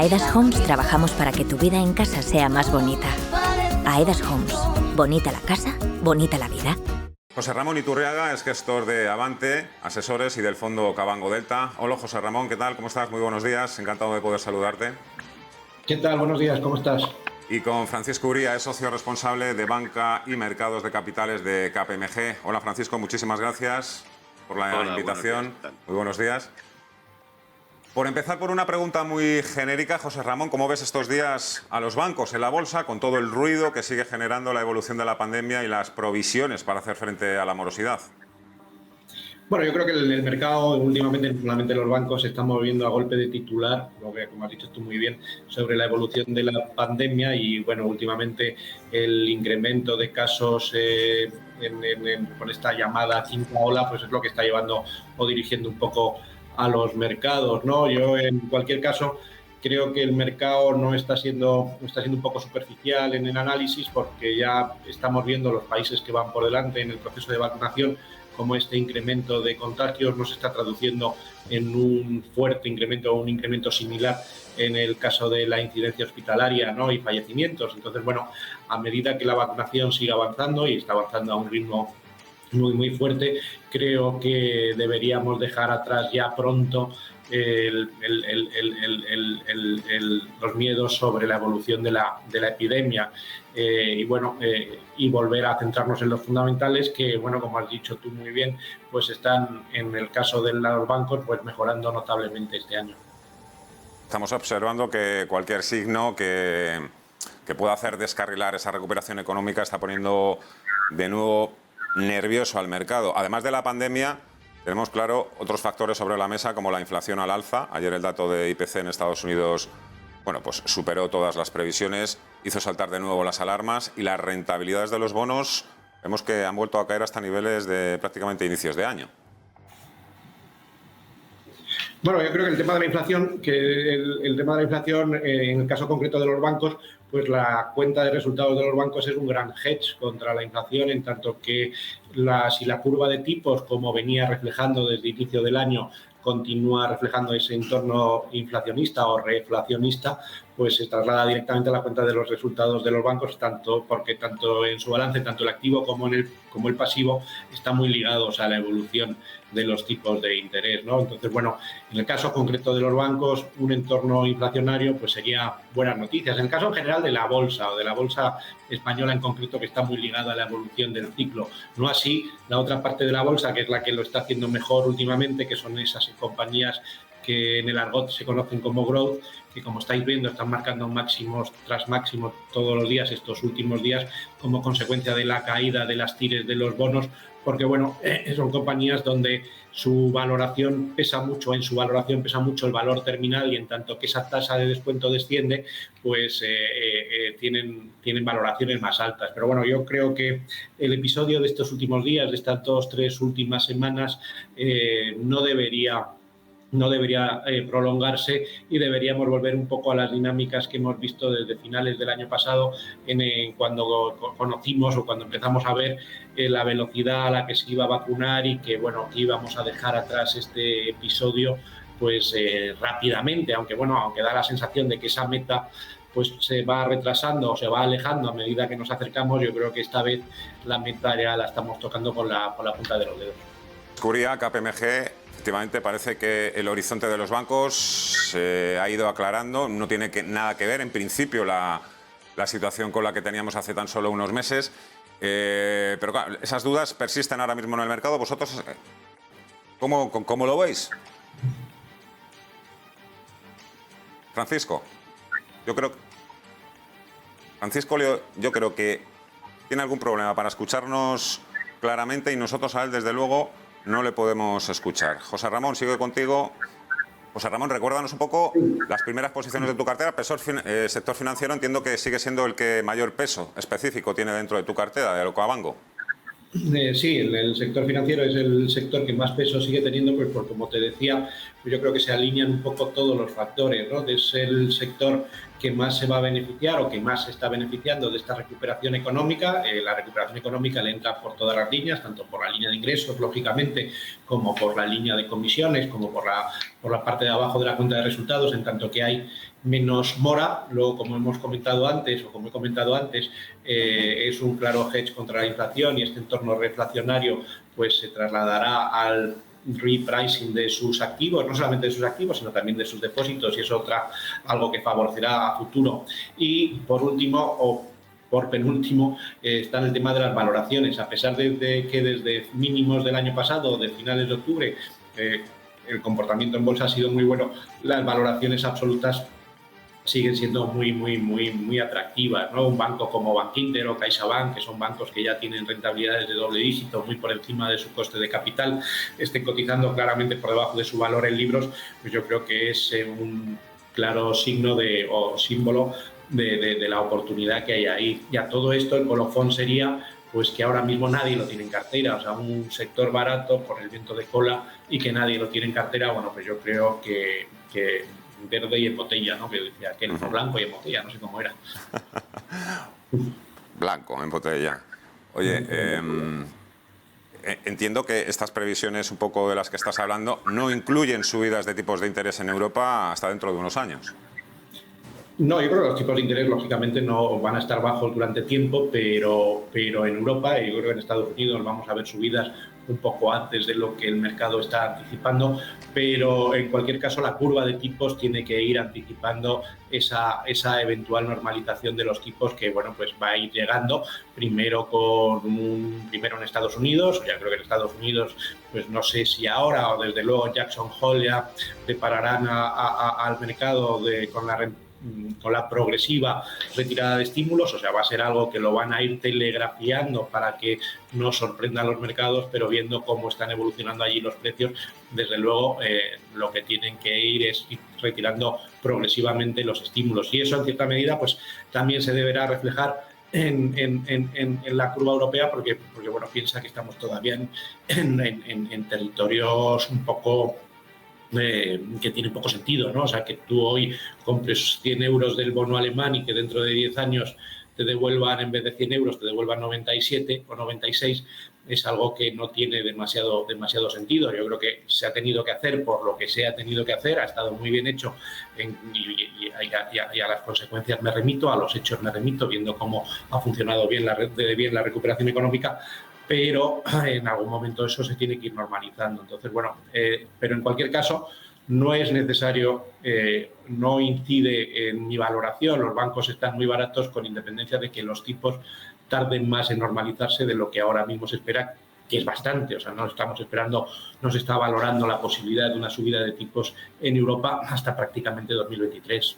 Aedas Homes trabajamos para que tu vida en casa sea más bonita. Aedas Homes. Bonita la casa, bonita la vida. José Ramón Iturriaga es gestor de Avante, asesores y del fondo Cabango Delta. Hola José Ramón, ¿qué tal? ¿Cómo estás? Muy buenos días, encantado de poder saludarte. ¿Qué tal? Buenos días, ¿cómo estás? Y con Francisco Uría, es socio responsable de Banca y Mercados de Capitales de KPMG. Hola Francisco, muchísimas gracias por la invitación. Muy buenos días. Por empezar por una pregunta muy genérica, José Ramón, ¿cómo ves estos días a los bancos en la bolsa con todo el ruido que sigue generando la evolución de la pandemia y las provisiones para hacer frente a la morosidad? Bueno, yo creo que el mercado últimamente, no solamente los bancos, se están moviendo a golpe de titular, lo que, como has dicho tú muy bien, sobre la evolución de la pandemia y, bueno, últimamente el incremento de casos con esta llamada quinta ola, pues es lo que está llevando o dirigiendo un poco a los mercados, ¿no? Yo, en cualquier caso, creo que el mercado no está siendo un poco superficial en el análisis, porque ya estamos viendo los países que van por delante en el proceso de vacunación, como este incremento de contagios no se está traduciendo en un fuerte incremento o un incremento similar en el caso de la incidencia hospitalaria, ¿no? Y fallecimientos. Entonces, bueno, a medida que la vacunación sigue avanzando y está avanzando a un ritmo muy fuerte, creo que deberíamos dejar atrás ya pronto los miedos sobre la evolución de la epidemia y volver a centrarnos en los fundamentales que, bueno, como has dicho tú muy bien, pues están, en el caso de los bancos, pues mejorando notablemente este año. Estamos observando que cualquier signo que pueda hacer descarrilar esa recuperación económica está poniendo de nuevo nervioso al mercado. Además de la pandemia, tenemos, claro, otros factores sobre la mesa, como la inflación al alza. Ayer el dato de IPC en Estados Unidos, bueno, pues superó todas las previsiones, hizo saltar de nuevo las alarmas, y las rentabilidades de los bonos vemos que han vuelto a caer hasta niveles de prácticamente inicios de año. Bueno, yo creo que el tema de la inflación, en el caso concreto de los bancos, pues la cuenta de resultados de los bancos es un gran hedge contra la inflación, en tanto que si la curva de tipos, como venía reflejando desde el inicio del año, continúa reflejando ese entorno inflacionista o reflacionista, pues se traslada directamente a la cuenta de los resultados de los bancos, porque tanto en su balance, tanto el activo como el pasivo, están muy ligados a la evolución de los tipos de interés, ¿no? Entonces, bueno, en el caso concreto de los bancos, un entorno inflacionario pues sería buenas noticias. En el caso en general de la bolsa, o de la bolsa española en concreto, que está muy ligada a la evolución del ciclo. No así la otra parte de la bolsa, que es la que lo está haciendo mejor últimamente, que son esas compañías que en el argot se conocen como growth, que, como estáis viendo, están marcando máximos tras máximos todos los días, estos últimos días, como consecuencia de la caída de las tires de los bonos, porque, bueno, son compañías donde su valoración pesa mucho el valor terminal, y en tanto que esa tasa de descuento desciende, pues tienen valoraciones más altas. Pero bueno, yo creo que el episodio de estos últimos días, de estas 2-3 últimas semanas, no debería prolongarse, y deberíamos volver un poco a las dinámicas que hemos visto desde finales del año pasado, cuando conocimos o cuando empezamos a ver la velocidad a la que se iba a vacunar, y que, bueno, que íbamos a dejar atrás este episodio pues rápidamente, aunque da la sensación de que esa meta pues se va retrasando o se va alejando a medida que nos acercamos. Yo creo que esta vez la meta ya la estamos tocando con la punta de los dedos. Curia, KPMG, efectivamente parece que el horizonte de los bancos se ha ido aclarando. No tiene nada que ver, en principio, la situación con la que teníamos hace tan solo unos meses. Pero claro, esas dudas persisten ahora mismo en el mercado. ¿Vosotros cómo lo veis? Francisco, yo creo que tiene algún problema para escucharnos claramente, y nosotros a él, desde luego, no le podemos escuchar. José Ramón, sigo contigo. José Ramón, recuérdanos un poco las primeras posiciones de tu cartera. Sector financiero, entiendo que sigue siendo el que mayor peso específico tiene dentro de tu cartera, de Cabango. Sí, el sector financiero es el sector que más peso sigue teniendo, pues porque, como te decía, pues yo creo que se alinean un poco todos los factores, ¿no? Es el sector que más se va a beneficiar o que más se está beneficiando de esta recuperación económica. La recuperación económica le entra por todas las líneas, tanto por la línea de ingresos, lógicamente, como por la línea de comisiones, como por la parte de abajo de la cuenta de resultados, en tanto que hay menos mora. Luego, como hemos comentado antes, o como he comentado antes, es un claro hedge contra la inflación, y este entorno reflacionario pues se trasladará al repricing de sus activos, no solamente de sus activos, sino también de sus depósitos, y es algo que favorecerá a futuro. Y por último, o por penúltimo, está el tema de las valoraciones. A pesar de que desde mínimos del año pasado, de finales de octubre, el comportamiento en bolsa ha sido muy bueno, las valoraciones absolutas siguen siendo muy atractivas, ¿no? Un banco como Bankinter o CaixaBank, que son bancos que ya tienen rentabilidades de doble dígito, muy por encima de su coste de capital, estén cotizando claramente por debajo de su valor en libros, pues yo creo que es un claro signo o símbolo de la oportunidad que hay ahí. Y a todo esto el colofón sería pues que ahora mismo nadie lo tiene en cartera, o sea, un sector barato por el viento de cola y que nadie lo tiene en cartera. Bueno, pues yo creo que verde y en botella, ¿no? Que decía aquel, blanco y en botella, no sé cómo era. Blanco en botella. Oye, entiendo que estas previsiones un poco de las que estás hablando no incluyen subidas de tipos de interés en Europa hasta dentro de unos años. No, yo creo que los tipos de interés lógicamente no van a estar bajos durante tiempo, pero en Europa, y yo creo que en Estados Unidos vamos a ver subidas un poco antes de lo que el mercado está anticipando, pero en cualquier caso la curva de tipos tiene que ir anticipando esa eventual normalización de los tipos que, bueno, pues va a ir llegando primero en Estados Unidos. Ya creo que en Estados Unidos, pues no sé si ahora o desde luego Jackson Hole ya prepararán al mercado con la progresiva retirada de estímulos, o sea, va a ser algo que lo van a ir telegrafiando para que no sorprendan los mercados, pero viendo cómo están evolucionando allí los precios, desde luego lo que tienen que ir es ir retirando progresivamente los estímulos, y eso en cierta medida pues también se deberá reflejar en la curva europea, porque bueno, piensa que estamos todavía en territorios un poco que tiene poco sentido, ¿no? O sea, que tú hoy compres 100 euros del bono alemán y que dentro de 10 años te devuelvan, en vez de 100 euros, te devuelvan 97 o 96, es algo que no tiene demasiado sentido. Yo creo que se ha tenido que hacer por lo que se ha tenido que hacer, ha estado muy bien hecho, y a las consecuencias me remito, a los hechos me remito, viendo cómo ha funcionado bien la recuperación económica, pero en algún momento eso se tiene que ir normalizando. Entonces, bueno, pero en cualquier caso no es necesario, no incide en mi valoración. Los bancos están muy baratos, con independencia de que los tipos tarden más en normalizarse de lo que ahora mismo se espera, que es bastante. O sea, no estamos esperando, no se está valorando la posibilidad de una subida de tipos en Europa hasta prácticamente 2023.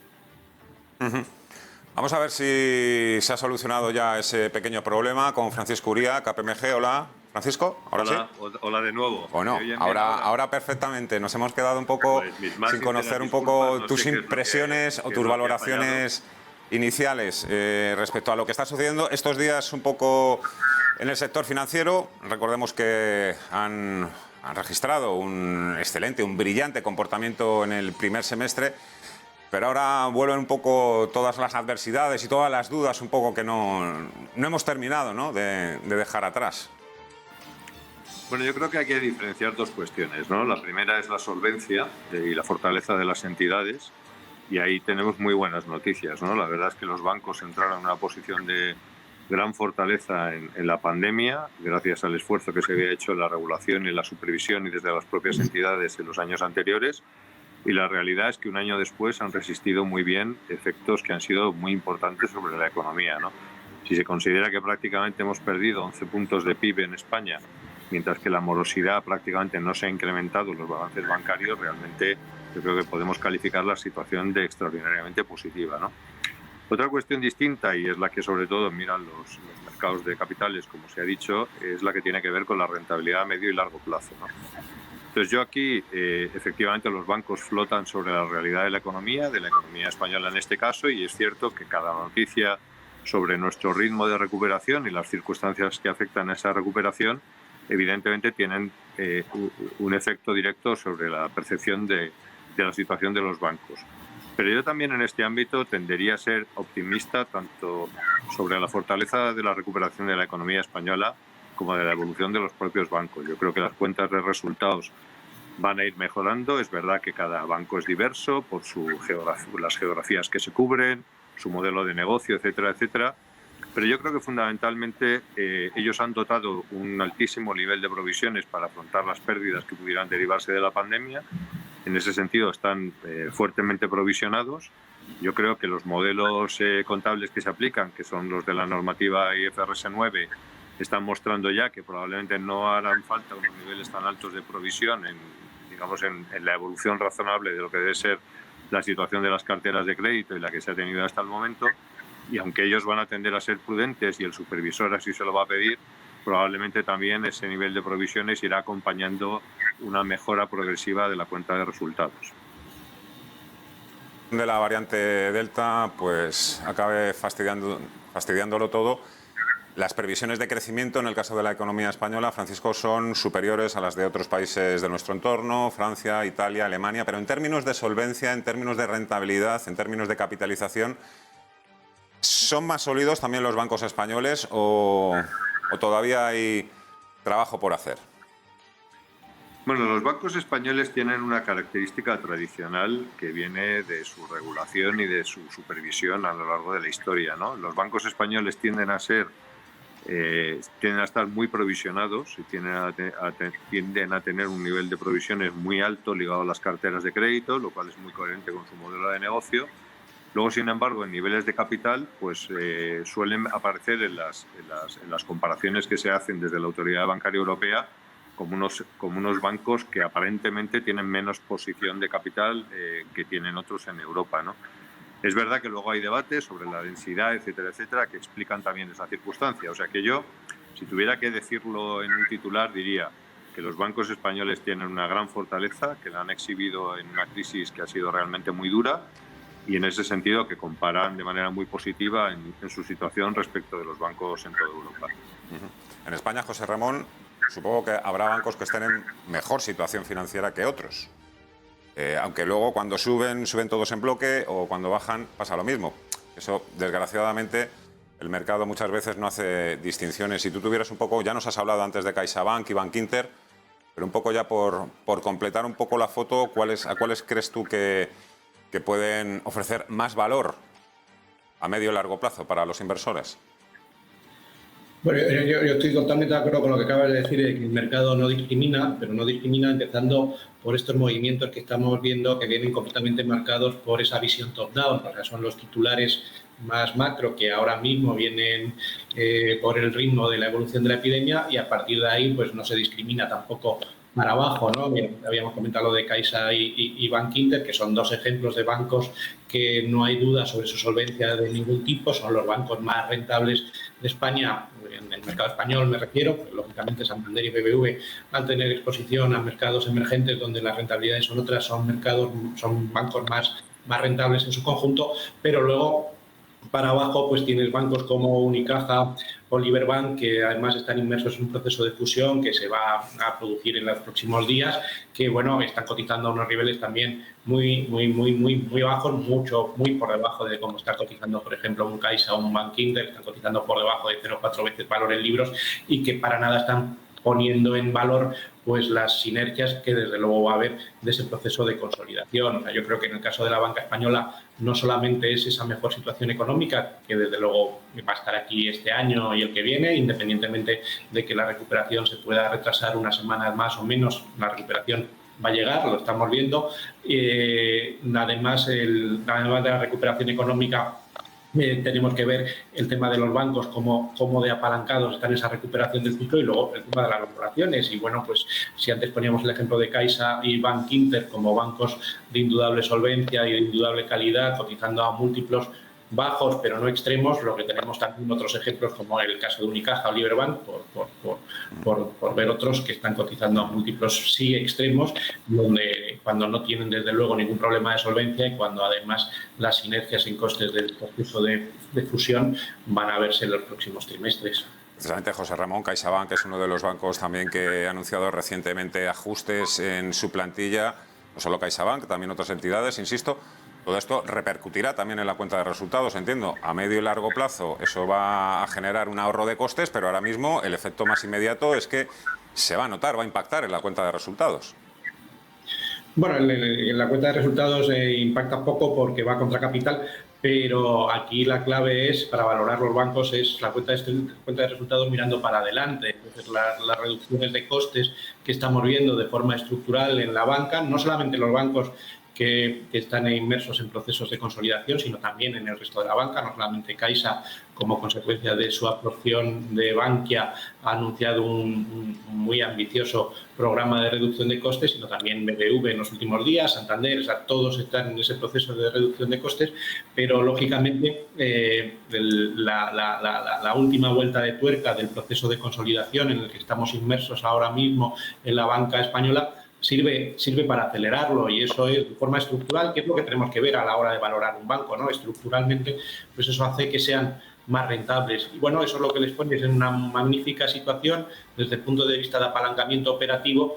Vamos a ver si se ha solucionado ya ese pequeño problema con Francisco Uría, KPMG. Hola, Francisco. ¿Ahora hola, sí? Hola de nuevo. Bueno, ahora perfectamente. Nos hemos quedado un poco sin conocer un poco tus impresiones o tus valoraciones iniciales respecto a lo que está sucediendo estos días un poco en el sector financiero. Recordemos que han registrado un excelente, un brillante comportamiento en el primer semestre, pero ahora vuelven un poco todas las adversidades y todas las dudas un poco que no hemos terminado, ¿no?, de dejar atrás. Bueno, yo creo que hay que diferenciar dos cuestiones, ¿no? La primera es la solvencia y la fortaleza de las entidades, y ahí tenemos muy buenas noticias, ¿no? La verdad es que los bancos entraron en una posición de gran fortaleza en la pandemia, gracias al esfuerzo que se había hecho en la regulación y la supervisión y desde las propias entidades en los años anteriores. Y la realidad es que un año después han resistido muy bien efectos que han sido muy importantes sobre la economía, ¿no? Si se considera que prácticamente hemos perdido 11 puntos de PIB en España, mientras que la morosidad prácticamente no se ha incrementado en los balances bancarios, realmente yo creo que podemos calificar la situación de extraordinariamente positiva, ¿no? Otra cuestión distinta, y es la que sobre todo miran los mercados de capitales, como se ha dicho, es la que tiene que ver con la rentabilidad a medio y largo plazo, ¿no? Entonces yo aquí, efectivamente, los bancos flotan sobre la realidad de la economía española en este caso, y es cierto que cada noticia sobre nuestro ritmo de recuperación y las circunstancias que afectan a esa recuperación, evidentemente tienen un efecto directo sobre la percepción de la situación de los bancos. Pero yo también en este ámbito tendería a ser optimista tanto sobre la fortaleza de la recuperación de la economía española como de la evolución de los propios bancos. Yo creo que las cuentas de resultados van a ir mejorando. Es verdad que cada banco es diverso por las geografías que se cubren, su modelo de negocio, etcétera, etcétera. Pero yo creo que fundamentalmente ellos han dotado un altísimo nivel de provisiones para afrontar las pérdidas que pudieran derivarse de la pandemia. En ese sentido están fuertemente provisionados. Yo creo que los modelos contables que se aplican, que son los de la normativa IFRS 9, están mostrando ya que probablemente no harán falta unos niveles tan altos de provisión en la evolución razonable de lo que debe ser la situación de las carteras de crédito y la que se ha tenido hasta el momento. Y aunque ellos van a tender a ser prudentes y el supervisor así se lo va a pedir, probablemente también ese nivel de provisiones irá acompañando una mejora progresiva de la cuenta de resultados. De la variante Delta, pues acabe fastidiándolo todo. Las previsiones de crecimiento en el caso de la economía española, Francisco, son superiores a las de otros países de nuestro entorno, Francia, Italia, Alemania, pero en términos de solvencia, en términos de rentabilidad, en términos de capitalización, ¿son más sólidos también los bancos españoles o todavía hay trabajo por hacer? Bueno, los bancos españoles tienen una característica tradicional que viene de su regulación y de su supervisión a lo largo de la historia, ¿no? Los bancos españoles tienden a estar muy provisionados y tienden a tener un nivel de provisiones muy alto ligado a las carteras de crédito, lo cual es muy coherente con su modelo de negocio. Luego, sin embargo, en niveles de capital, pues suelen aparecer en las comparaciones que se hacen desde la Autoridad Bancaria Europea como unos bancos que aparentemente tienen menos posición de capital que tienen otros en Europa, ¿no? Es verdad que luego hay debates sobre la densidad, etcétera, etcétera, que explican también esa circunstancia. O sea que yo, si tuviera que decirlo en un titular, diría que los bancos españoles tienen una gran fortaleza, que la han exhibido en una crisis que ha sido realmente muy dura, y en ese sentido que comparan de manera muy positiva en su situación respecto de los bancos en toda Europa. En España, José Ramón, supongo que habrá bancos que estén en mejor situación financiera que otros. Aunque luego cuando suben todos en bloque, o cuando bajan pasa lo mismo. Eso, desgraciadamente, el mercado muchas veces no hace distinciones. Si tú tuvieras un poco, ya nos has hablado antes de CaixaBank y Bankinter, pero un poco ya por completar un poco la foto, ¿a cuáles crees tú que pueden ofrecer más valor a medio y largo plazo para los inversores? Bueno, yo estoy totalmente de acuerdo con lo que acabas de decir, de que el mercado no discrimina, pero no discrimina empezando por estos movimientos que estamos viendo que vienen completamente marcados por esa visión top-down. O sea, son los titulares más macro que ahora mismo vienen por el ritmo de la evolución de la epidemia, y a partir de ahí pues no se discrimina tampoco para abajo, ¿no? Bien, habíamos comentado lo de Caixa y Bankinter, que son dos ejemplos de bancos que no hay duda sobre su solvencia de ningún tipo, son los bancos más rentables de España, en el mercado español me refiero, pues, lógicamente Santander y BBV, al tener exposición a mercados emergentes donde las rentabilidades son otras, son bancos más rentables en su conjunto, pero luego para abajo pues tienes bancos como Unicaja o Liberbank, que además están inmersos en un proceso de fusión que se va a producir en los próximos días, que bueno, están cotizando a unos niveles también muy bajos, muy por debajo de cómo está cotizando, por ejemplo, un Caixa o un Bankinter, están cotizando por debajo de 0,4 veces valor en libros, y que para nada están poniendo en valor pues las sinergias que desde luego va a haber de ese proceso de consolidación. O sea, yo creo que en el caso de la banca española no solamente es esa mejor situación económica, que desde luego va a estar aquí este año y el que viene, independientemente de que la recuperación se pueda retrasar unas semanas más o menos, la recuperación va a llegar, lo estamos viendo. Además de la recuperación económica, tenemos que ver el tema de los bancos, cómo de apalancados están esa recuperación del ciclo, y luego el tema de las corporaciones. Y bueno, pues si antes poníamos el ejemplo de Caixa y Bankinter como bancos de indudable solvencia y de indudable calidad, cotizando a múltiplos bajos pero no extremos, lo que tenemos también otros ejemplos como el caso de Unicaja o Liberbank, por ver otros que están cotizando a múltiplos sí extremos, donde cuando no tienen desde luego ningún problema de solvencia, y cuando además las sinergias en costes del proceso de fusión van a verse en los próximos trimestres. Precisamente José Ramón, CaixaBank es uno de los bancos también que ha anunciado recientemente ajustes en su plantilla, no solo CaixaBank, también otras entidades, insisto. Todo esto repercutirá también en la cuenta de resultados, entiendo. A medio y largo plazo eso va a generar un ahorro de costes, pero ahora mismo el efecto más inmediato es que se va a notar, va a impactar en la cuenta de resultados. Bueno, en la cuenta de resultados impacta poco porque va contra capital, pero aquí la clave es, para valorar los bancos, es la cuenta de resultados mirando para adelante. Entonces, las reducciones de costes que estamos viendo de forma estructural en la banca, no solamente los bancos que están inmersos en procesos de consolidación, sino también en el resto de la banca, no solamente Caixa, como consecuencia de su absorción de Bankia, ha anunciado un muy ambicioso programa de reducción de costes, sino también BBV en los últimos días, Santander, o sea, todos están en ese proceso de reducción de costes, pero lógicamente la última vuelta de tuerca del proceso de consolidación en el que estamos inmersos ahora mismo en la banca española sirve para acelerarlo, y eso es de forma estructural, que es lo que tenemos que ver a la hora de valorar un banco, ¿no? Estructuralmente, pues eso hace que sean más rentables. Y bueno, eso es lo que les pone en una magnífica situación desde el punto de vista de apalancamiento operativo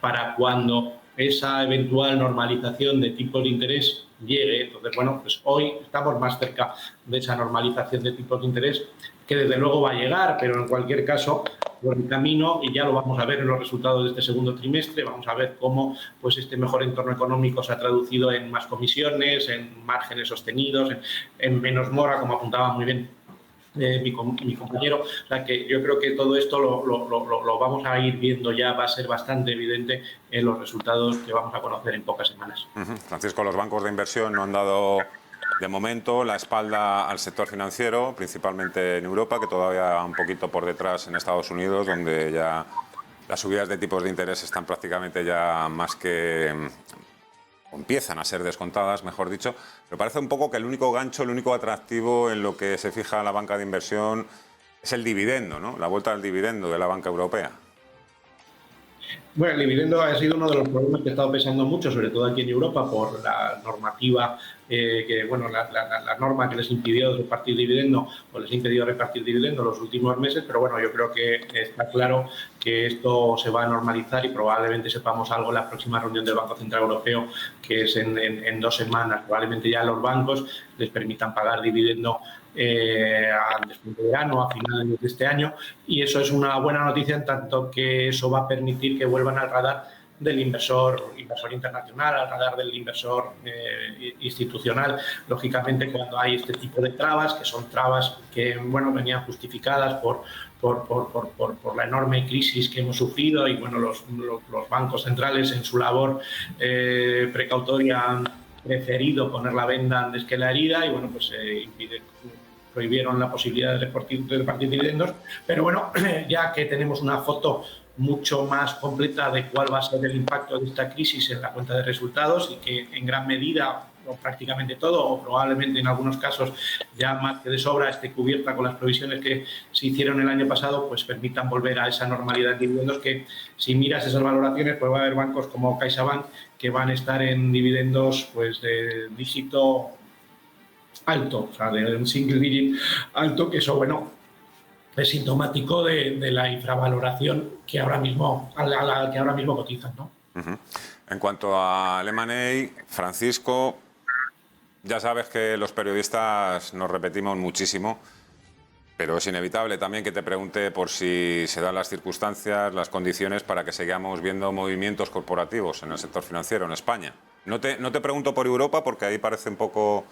para cuando esa eventual normalización de tipos de interés llegue. Entonces, bueno, pues hoy estamos más cerca de esa normalización de tipos de interés, que desde luego va a llegar, pero en cualquier caso, por el camino, y ya lo vamos a ver en los resultados de este segundo trimestre, vamos a ver cómo pues este mejor entorno económico se ha traducido en más comisiones, en márgenes sostenidos, en menos mora, como apuntaba muy bien mi compañero. O sea, que yo creo que todo esto lo vamos a ir viendo ya, va a ser bastante evidente en los resultados que vamos a conocer en pocas semanas. Francisco, los bancos de inversión no han dado de momento la espalda al sector financiero, principalmente en Europa, que todavía va un poquito por detrás en Estados Unidos, donde ya las subidas de tipos de interés están prácticamente ya más que empiezan a ser descontadas, mejor dicho. Pero parece un poco que el único gancho, el único atractivo en lo que se fija la banca de inversión es el dividendo, ¿no? La vuelta al dividendo de la banca europea. Bueno, el dividendo ha sido uno de los problemas que ha estado pesando mucho, sobre todo aquí en Europa, por la normativa, la norma que les impidió repartir dividendo o les ha impedido repartir dividendo los últimos meses, pero bueno, yo creo que está claro que esto se va a normalizar y probablemente sepamos algo en la próxima reunión del Banco Central Europeo, que es en 2 semanas. Probablemente ya los bancos les permitan pagar dividendo después de verano, a finales de este año, y eso es una buena noticia en tanto que eso va a permitir que vuelvan al radar del inversor internacional, al radar del inversor institucional. Lógicamente, cuando hay este tipo de trabas, que son trabas que venían justificadas por la enorme crisis que hemos sufrido, y los bancos centrales en su labor precautoria han preferido poner la venda antes que la herida, y prohibieron la posibilidad de repartir dividendos, pero ya que tenemos una foto mucho más completa de cuál va a ser el impacto de esta crisis en la cuenta de resultados, y que en gran medida, o prácticamente todo, o probablemente en algunos casos ya más que de sobra, esté cubierta con las provisiones que se hicieron el año pasado, pues permitan volver a esa normalidad de dividendos, que si miras esas valoraciones, pues va a haber bancos como CaixaBank que van a estar en dividendos pues de dígito alto, o sea, de un single digit alto, que eso, es sintomático de la infravaloración que ahora mismo, a la que ahora mismo cotizan, ¿no? En cuanto al M&A, Francisco, ya sabes que los periodistas nos repetimos muchísimo, pero es inevitable también que te pregunte por si se dan las circunstancias, las condiciones para que sigamos viendo movimientos corporativos en el sector financiero en España. No te pregunto por Europa, porque ahí parece un poco...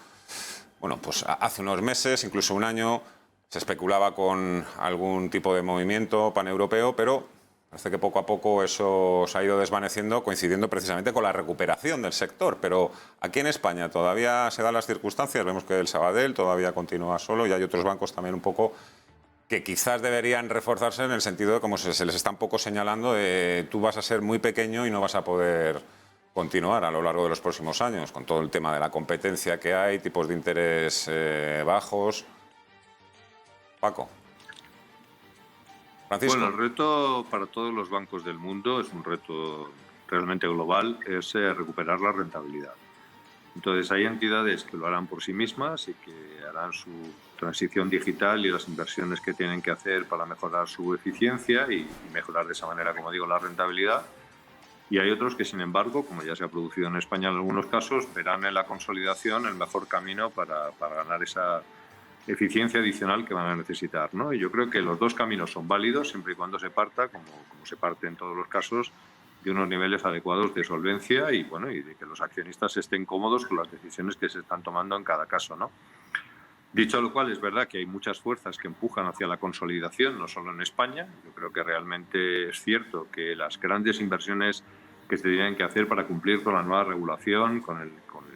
pues hace unos meses, incluso un año, se especulaba con algún tipo de movimiento paneuropeo, pero parece que poco a poco eso se ha ido desvaneciendo, coincidiendo precisamente con la recuperación del sector. Pero aquí en España todavía se dan las circunstancias. Vemos que el Sabadell todavía continúa solo, y hay otros bancos también un poco que quizás deberían reforzarse, en el sentido de, como se les está un poco señalando, tú vas a ser muy pequeño y no vas a poder continuar a lo largo de los próximos años, con todo el tema de la competencia que hay, tipos de interés bajos. Paco. Francisco. Bueno, el reto para todos los bancos del mundo es un reto realmente global, es recuperar la rentabilidad. Entonces hay entidades que lo harán por sí mismas y que harán su transición digital y las inversiones que tienen que hacer para mejorar su eficiencia y mejorar de esa manera, como digo, la rentabilidad. Y hay otros que, sin embargo, como ya se ha producido en España en algunos casos, verán en la consolidación el mejor camino para ganar esa eficiencia adicional que van a necesitar, ¿no? Y yo creo que los dos caminos son válidos siempre y cuando se parta, como se parte en todos los casos, de unos niveles adecuados de solvencia y, bueno, y de que los accionistas estén cómodos con las decisiones que se están tomando en cada caso, ¿no? Dicho lo cual, es verdad que hay muchas fuerzas que empujan hacia la consolidación, no solo en España. Yo creo que realmente es cierto que las grandes inversiones que se tienen que hacer para cumplir con la nueva regulación, con el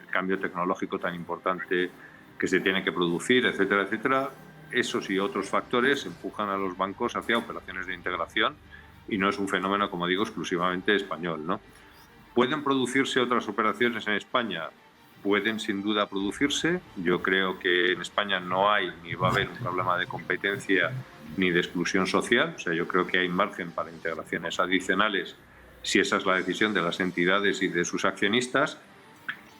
cambio tecnológico tan importante que se tiene que producir, etcétera, etcétera, esos y otros factores empujan a los bancos hacia operaciones de integración y no es un fenómeno, como digo, exclusivamente español, ¿no? ¿Pueden producirse otras operaciones en España? Pueden sin duda producirse. Yo creo que en España no hay ni va a haber un problema de competencia ni de exclusión social. O sea, yo creo que hay margen para integraciones adicionales si esa es la decisión de las entidades y de sus accionistas.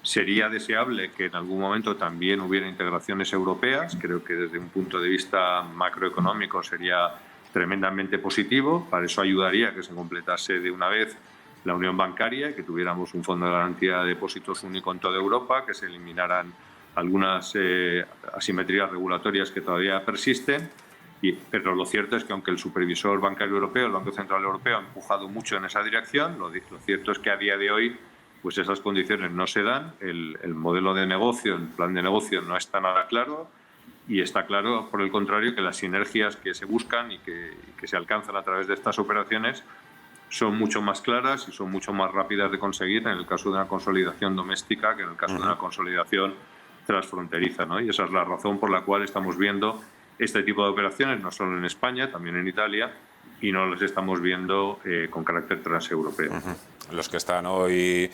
Sería deseable que en algún momento también hubiera integraciones europeas. Creo que desde un punto de vista macroeconómico sería tremendamente positivo. Para eso ayudaría a que se completase de una vez la unión bancaria, que tuviéramos un fondo de garantía de depósitos único en toda Europa, que se eliminaran algunas asimetrías regulatorias que todavía persisten. Pero lo cierto es que aunque el supervisor bancario europeo, el Banco Central Europeo, ha empujado mucho en esa dirección, lo cierto es que a día de hoy pues esas condiciones no se dan, el modelo de negocio, el plan de negocio no está nada claro y está claro, por el contrario, que las sinergias que se buscan y que se alcanzan a través de estas operaciones son mucho más claras y son mucho más rápidas de conseguir en el caso de una consolidación doméstica que en el caso de una consolidación transfronteriza, ¿no? Y esa es la razón por la cual estamos viendo este tipo de operaciones, no solo en España, también en Italia, y no las estamos viendo con carácter transeuropeo. Los que están hoy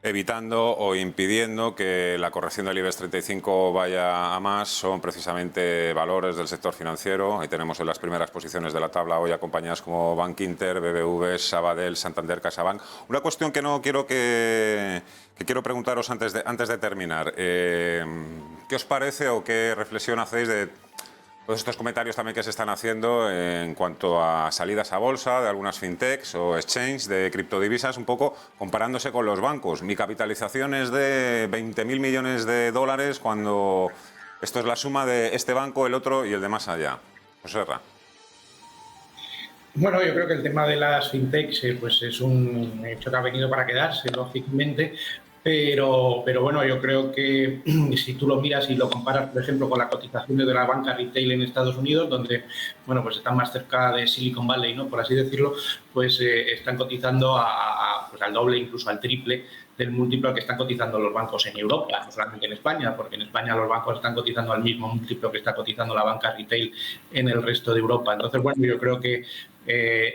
evitando o impidiendo que la corrección del IBEX 35 vaya a más son precisamente valores del sector financiero. Ahí tenemos en las primeras posiciones de la tabla hoy a compañías como Bankinter, BBV, Sabadell, Santander, CaixaBank. Una cuestión que quiero preguntaros antes de terminar. ¿Qué os parece o qué reflexión hacéis de todos estos comentarios también que se están haciendo en cuanto a salidas a bolsa de algunas fintechs o exchanges de criptodivisas, un poco comparándose con los bancos? Mi capitalización es de 20.000 millones de dólares cuando esto es la suma de este banco, el otro y el de más allá. José Ra. Bueno, yo creo que el tema de las fintechs pues es un hecho que ha venido para quedarse, lógicamente. Pero bueno, yo creo que si tú lo miras y lo comparas, por ejemplo, con la cotización de la banca retail en Estados Unidos, donde, bueno, pues están más cerca de Silicon Valley, ¿no?, por así decirlo, pues están cotizando pues al doble, incluso al triple del múltiplo al que están cotizando los bancos en Europa, no solamente en España, porque en España los bancos están cotizando al mismo múltiplo que está cotizando la banca retail en el resto de Europa. Entonces, bueno, yo creo que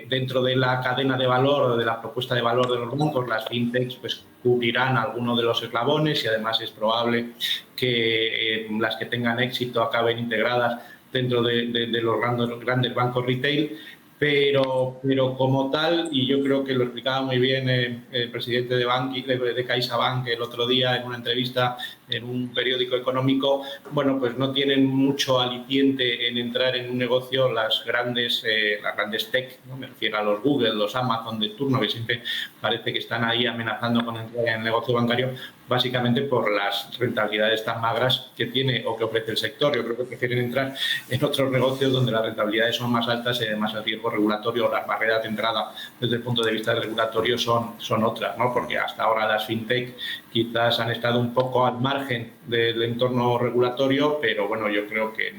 dentro de la cadena de valor o de la propuesta de valor de los bancos, las fintechs pues cubrirán algunos de los eslabones y además es probable que las que tengan éxito acaben integradas dentro de los grandes bancos retail. Pero como tal, y yo creo que lo explicaba muy bien el presidente de CaixaBank el otro día en una entrevista en un periódico económico, bueno, pues no tienen mucho aliciente en entrar en un negocio las grandes tech, ¿no? Me refiero a los Google, los Amazon de turno, que siempre parece que están ahí amenazando con entrar en el negocio bancario, básicamente por las rentabilidades tan magras que tiene o que ofrece el sector. Yo creo que prefieren entrar en otros negocios donde las rentabilidades son más altas y además el riesgo regulatorio o las barreras de entrada desde el punto de vista regulatorio son otras, ¿no? Porque hasta ahora las fintech quizás han estado un poco al margen del entorno regulatorio, pero bueno, yo creo que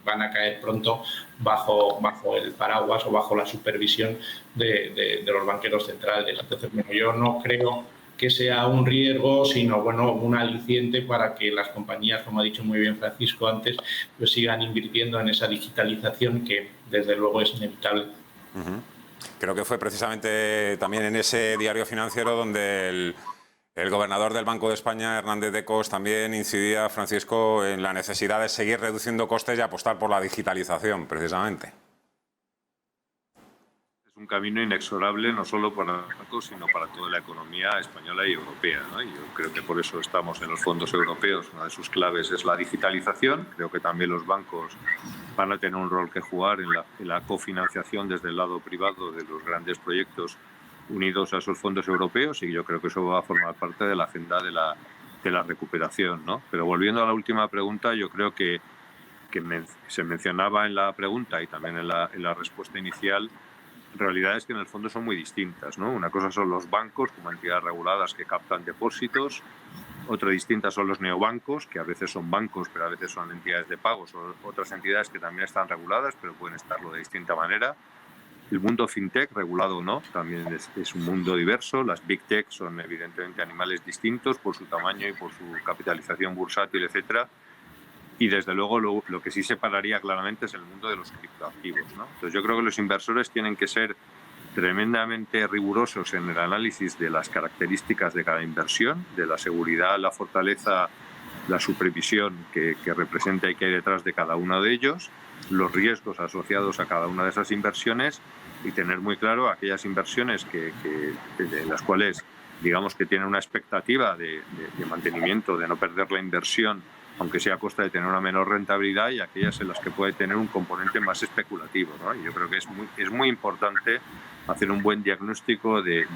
van a caer pronto bajo el paraguas o bajo la supervisión de los banqueros centrales. Entonces, bueno, yo no creo que sea un riesgo, sino bueno, un aliciente para que las compañías, como ha dicho muy bien Francisco antes, pues sigan invirtiendo en esa digitalización que desde luego es inevitable. Creo que fue precisamente también en ese diario financiero donde el gobernador del Banco de España, Hernández de Cos, también incidía, Francisco, en la necesidad de seguir reduciendo costes y apostar por la digitalización, precisamente. Un camino inexorable no solo para los bancos, sino para toda la economía española y europea, ¿no? Y yo creo que por eso estamos en los fondos europeos. Una de sus claves es la digitalización. Creo que también los bancos van a tener un rol que jugar en la cofinanciación desde el lado privado de los grandes proyectos unidos a esos fondos europeos, y yo creo que eso va a formar parte de la agenda de la recuperación, ¿no? Pero volviendo a la última pregunta, yo creo que se mencionaba en la pregunta y también en la respuesta inicial realidades que en el fondo son muy distintas, ¿no? Una cosa son los bancos como entidades reguladas que captan depósitos, otra distinta son los neobancos, que a veces son bancos, pero a veces son entidades de pagos, o otras entidades que también están reguladas, pero pueden estarlo de distinta manera. El mundo fintech, regulado o no, también es un mundo diverso. Las big tech son evidentemente animales distintos por su tamaño y por su capitalización bursátil, etcétera. Y desde luego lo que sí separaría claramente es el mundo de los criptoactivos, ¿no? Entonces yo creo que los inversores tienen que ser tremendamente rigurosos en el análisis de las características de cada inversión, de la seguridad, la fortaleza, la supervisión que representa y que hay detrás de cada uno de ellos, los riesgos asociados a cada una de esas inversiones y tener muy claro aquellas inversiones de las cuales digamos que tienen una expectativa de mantenimiento, de no perder la inversión, aunque sea a costa de tener una menor rentabilidad, y aquellas en las que puede tener un componente más especulativo, ¿no? Y yo creo que es muy importante hacer un buen diagnóstico de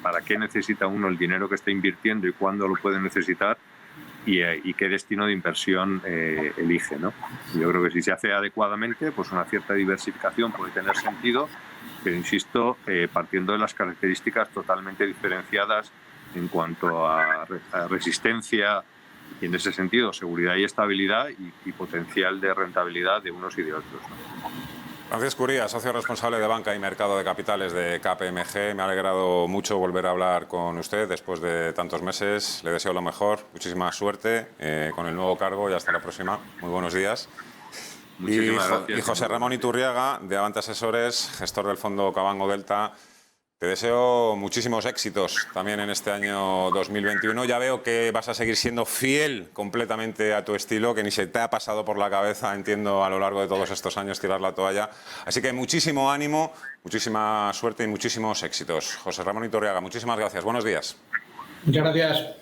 para qué necesita uno el dinero que está invirtiendo y cuándo lo puede necesitar y qué destino de inversión elige, ¿no? Yo creo que si se hace adecuadamente, pues una cierta diversificación puede tener sentido, pero insisto, partiendo de las características totalmente diferenciadas en cuanto a resistencia y en ese sentido seguridad y estabilidad y potencial de rentabilidad de unos y de otros, ¿no? Francisco Uría, socio responsable de Banca y Mercado de Capitales de KPMG. Me ha alegrado mucho volver a hablar con usted después de tantos meses. Le deseo lo mejor, muchísima suerte con el nuevo cargo y hasta la próxima. Muy buenos días. Muchísimas gracias. Y José Ramón Iturriaga, de Avante Asesores, gestor del fondo Cabango Delta. Te deseo muchísimos éxitos también en este año 2021. Ya veo que vas a seguir siendo fiel completamente a tu estilo, que ni se te ha pasado por la cabeza, entiendo, a lo largo de todos estos años tirar la toalla. Así que muchísimo ánimo, muchísima suerte y muchísimos éxitos. José Ramón Iturriaga, muchísimas gracias. Buenos días. Muchas gracias.